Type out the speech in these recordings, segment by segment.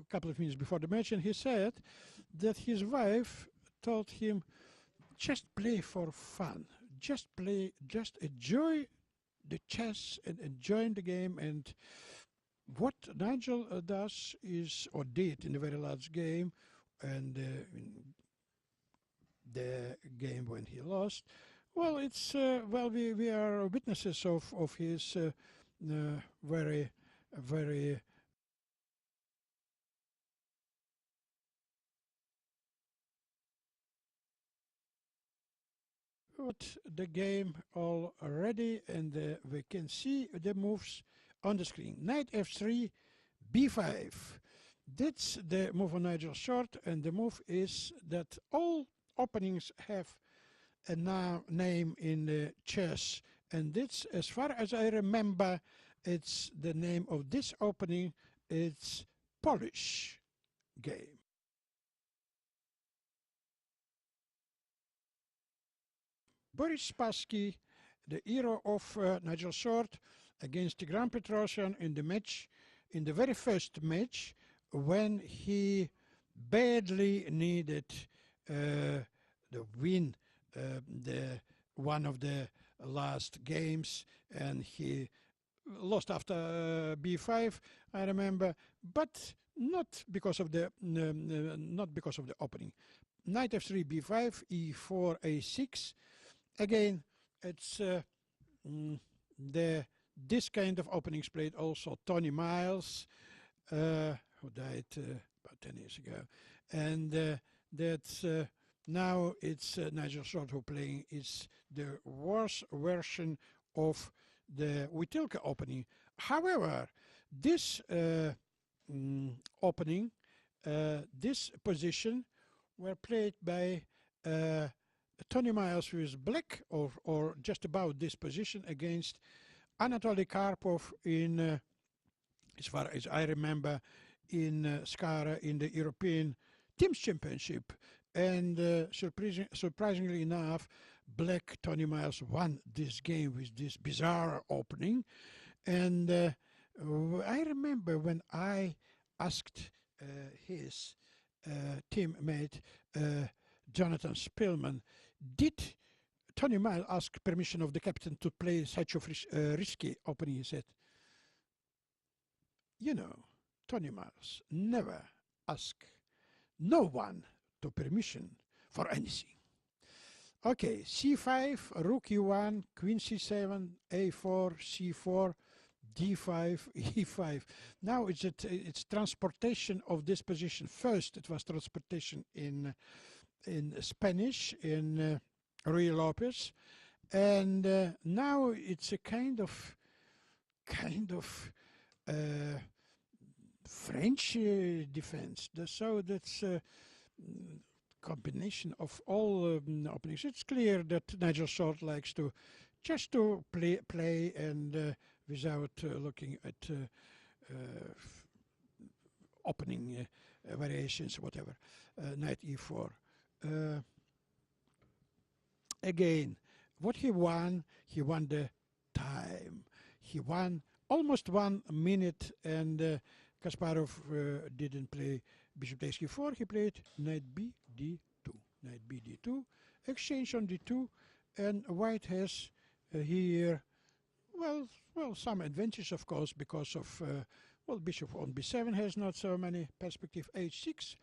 a couple of minutes before the match, and he said that his wife told him, just play for fun, just play, just enjoy the chess and enjoying the game. And what Nigel does is, or did in the very last game, and in the game when he lost, well, it's well, we are witnesses of his very what the game already, and we can see the moves on the screen. Knight f3, b5. That's the move on Nigel Short, and the move is that all openings have a name in the chess, and it's, as far as I remember, it's the name of this opening. It's Polish game. Boris Spassky, the hero of Nigel Short, against the Grand Petrosian in the match, in the very first match, when he badly needed the win, the one of the last games, and he lost after b5, I remember, but not because of the opening. Knight f3, b5, e4, a6. Again, it's this kind of openings played also Tony Miles, who died about 10 years ago, and that's now it's Nigel Short who playing. Is the worse version of the Witilka opening. However, this opening, this position were played by Tony Miles, who is black, or just about this position, against Anatoly Karpov in, as far as I remember, in Skara in the European Teams Championship. And surprisingly enough, black Tony Miles won this game with this bizarre opening. And I remember when I asked his teammate Jonathan Spillman, did Tony Miles ask permission of the captain to play such a risky opening? He said, you know, Tony Miles never asked no one to permission for anything. Okay, c5, rook e1, queen c7, a4, c4, d5, e5. Now it's transportation of this position. First, it was transportation in Spanish, in Ruy Lopez, and now it's a kind of French defense. So that's a combination of all openings. It's clear that Nigel Short likes to just to play and without looking at opening variations, whatever. Knight e4. Again, what he won the time. He won almost 1 minute, and Kasparov didn't play bishop takes e4. He played knight b d2. Knight b d2. Exchange on d2, and white has here, well, some advantage, of course, because of well, bishop on b7 has not so many perspective. h6.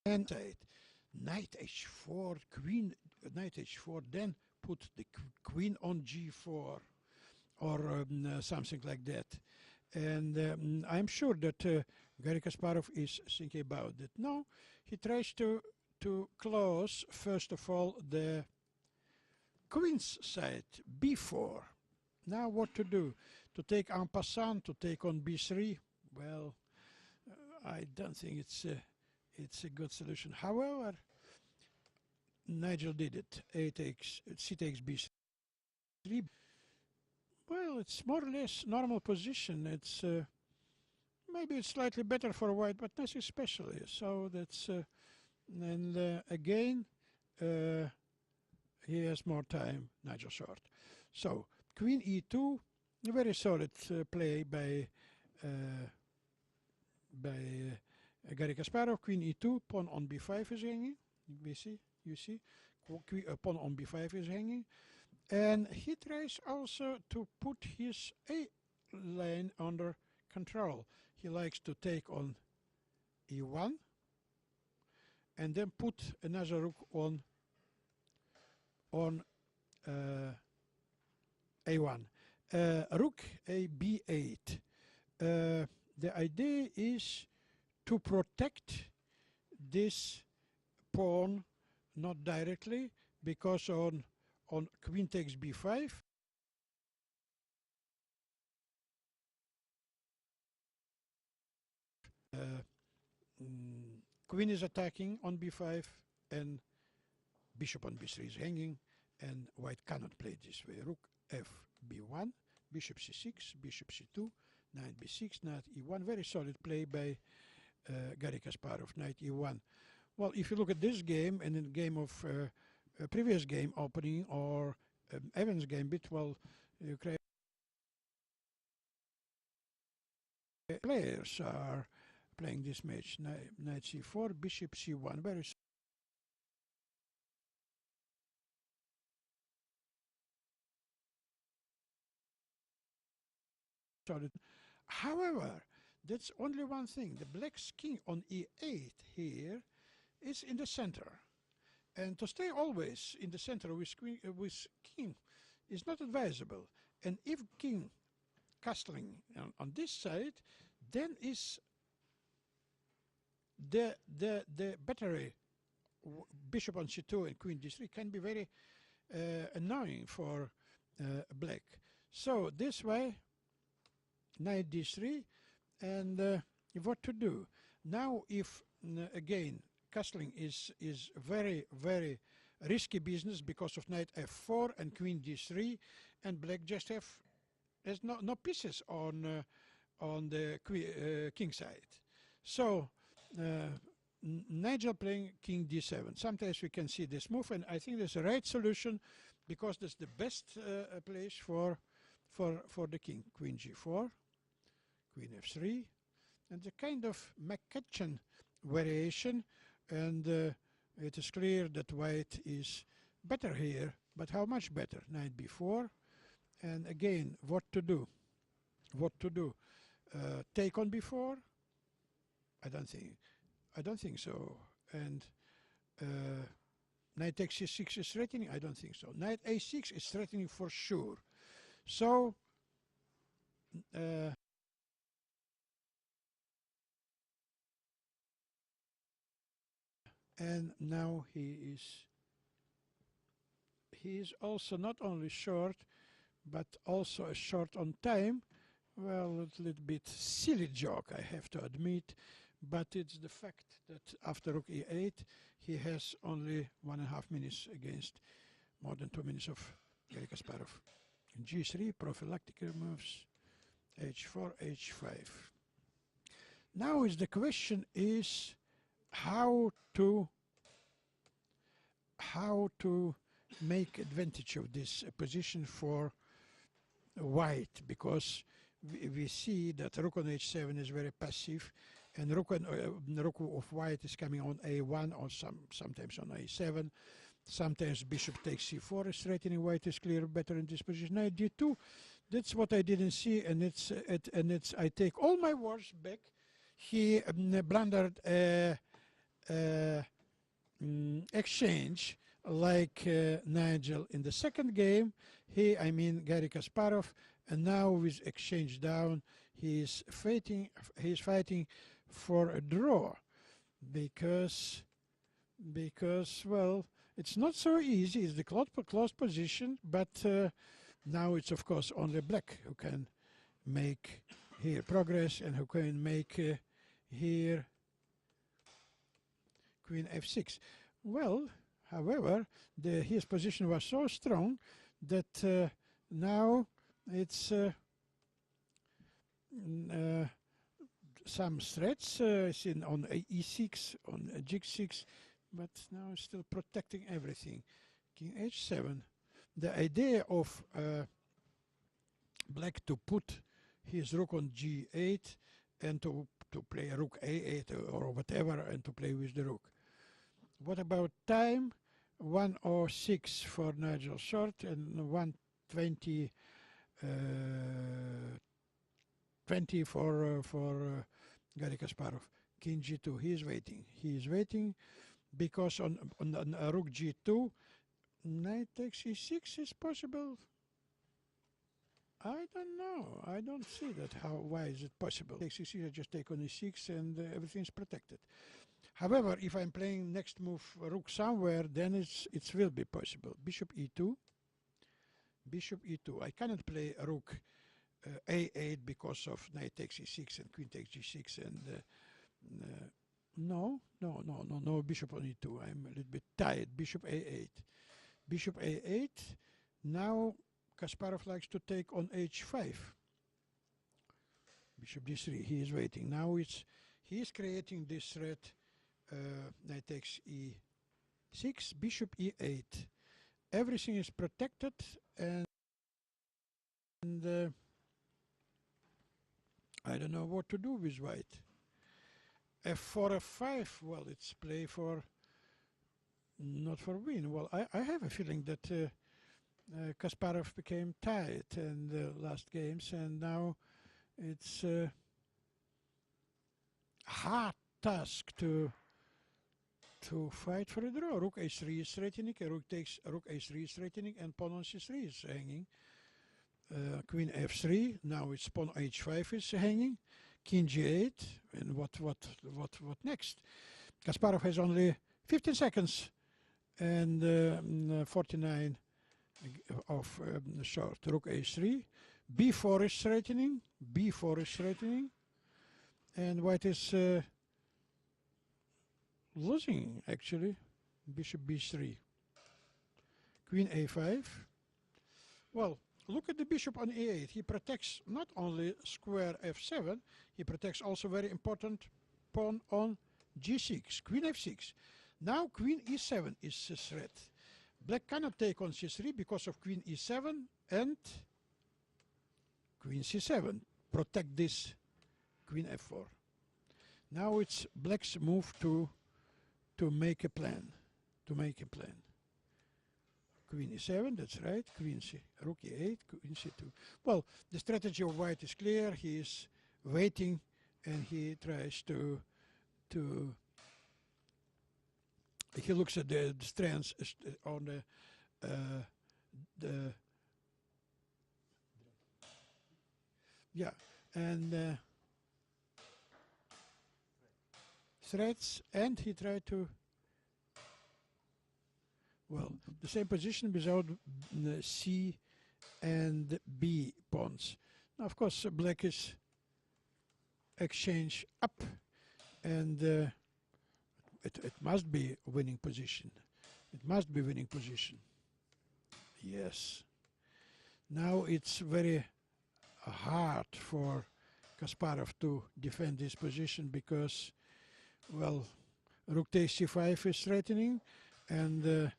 And knight h4, queen, knight h4, then put the queen on g4, or something like that. And I'm sure that Garry Kasparov is thinking about that. No, he tries to close, first of all, the queen's side, b4. Now what to do? To take en passant, to take on b3? Well, I don't think it's a good solution. However, Nigel did it. C takes b3. Well, it's more or less normal position. It's maybe it's slightly better for white, but not especially. So that's and again he has more time, Nigel Short. So queen e2, A very solid play by Garry Kasparov. Queen e2, pawn on b5 is hanging. You see, pawn on b5 is hanging. And he tries also to put his A line under control. He likes to take on e1 and then put another rook on a1. Rook a b8. The idea is to protect this pawn, not directly, because on queen takes b5, queen is attacking on b5 and bishop on b3 is hanging, and white cannot play this way. Rook f b1, bishop c6, bishop c2, knight b6, knight e1. Very solid play by Garry Kasparov, knight e1. Well, if you look at this game and in the game of previous game opening or Evans Gambit, well, Ukraine players are playing this match. Knight c4, bishop c1. Very solid. However, that's only one thing. The black's king on e8 here is in the center. And to stay always in the center with king is not advisable. And if king castling on this side, then is the battery bishop on c2 and queen d3 can be very annoying for black. So this way, knight d3, and what to do now? If again castling is very risky business because of knight f4 and queen d3, and black just has no pieces on the king side. So Nigel playing king d7. Sometimes we can see this move, and I think that's the right solution because that's the best place for the king. Queen g4, queen f3, and the kind of McCutcheon variation, and it is clear that white is better here, but how much better? Knight b4, and again, what to do? Take on b4? I don't think so. And knight takes c6 is threatening? I don't think so. Knight a6 is threatening for sure. So and now he is also not only short, but also short on time. Well, a little bit silly joke, I have to admit, but it's the fact that after rook e8, he has only 1.5 minutes against more than 2 minutes of Garry Kasparov. G3, prophylactic moves, h4, h5. Now is the question is how to make advantage of this position for white, because we see that rook on h7 is very passive, and rook of white is coming on a1 or sometimes on a7. Sometimes bishop takes c4 is threatening white is clear better in this position. Knight d2, that's what I didn't see, and it's I take all my words back. He blundered exchange like Nigel in the second game. Garry Kasparov, and now with exchange down, he's fighting for a draw, because well, it's not so easy. It's the close position, but now it's of course only black who can make here progress and who can make here queen f6. Well, however, his position was so strong that now it's some threats seen on e6, on g6, but now it's still protecting everything. King h7. The idea of black black to put his rook on g8 and to play rook a8 or whatever and to play with the rook. What about time? 1:06 for Nigel short and 1:20 20 for Garry Kasparov. King g2. He is waiting. He is waiting because on rook g2, knight takes e6 is possible. I don't know. I don't see that. Why is it possible? Takes e6, I just take on e6 and everything is protected. However, if I'm playing next move rook somewhere, then it will be possible. Bishop e2. Bishop e2. I cannot play rook a8 because of knight takes e6 and queen takes g6 and no, bishop on e2. I'm a little bit tired. Bishop a8. Bishop a8. Now Kasparov likes to take on h5. Bishop d3. He is waiting. Now he is creating this threat. Knight takes e6. Bishop e8. Everything is protected and I don't know what to do with white. f4, f5. Well, it's play for not for win. Well, I have a feeling that Kasparov became tired in the last games, and now it's a hard task to fight for a draw. Rook a3 is threatening, rook a3 is threatening, and pawn on c3 is hanging. Queen f3. Now it's pawn h5 is hanging. King g8, and what next? Kasparov has only 15 seconds and 49 of short. Rook a3. b4 is threatening. b4 is threatening. And white is losing, actually. Bishop b3. Queen a5. Well, look at the bishop on e8. He protects not only square f7, he protects also very important pawn on g6, queen f6. Now queen e7 is a threat. Black cannot take on c3 because of queen e7 and queen c7. Protect this queen f4. Now it's black's move to make a plan. Queen e7, that's right. Queen c, rook e8, queen c2. Well, the strategy of white is clear. He is waiting, and he tries to he looks at the strands on the yeah, and threads, and he tried to. Well, the same position without C and B pawns. Now, of course, black is exchange up, and it must be winning position. It must be winning position. Yes. Now it's very hard for Kasparov to defend this position because, well, rook takes c5 is threatening, and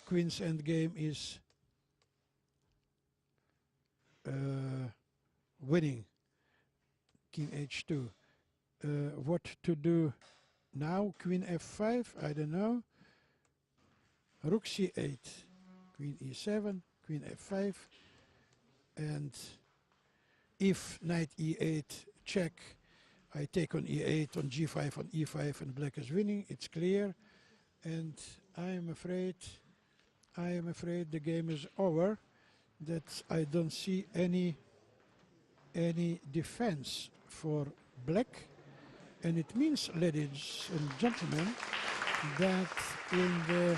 queen's endgame is winning. King h2. What to do now? Queen f5, I don't know. Rook c8, queen e7, queen f5, and if knight e8 check, I take on e8, on g5, on e5, and black is winning. It's clear, and I am afraid the game is over. That I don't see any defense for black, and it means, ladies and gentlemen, that in the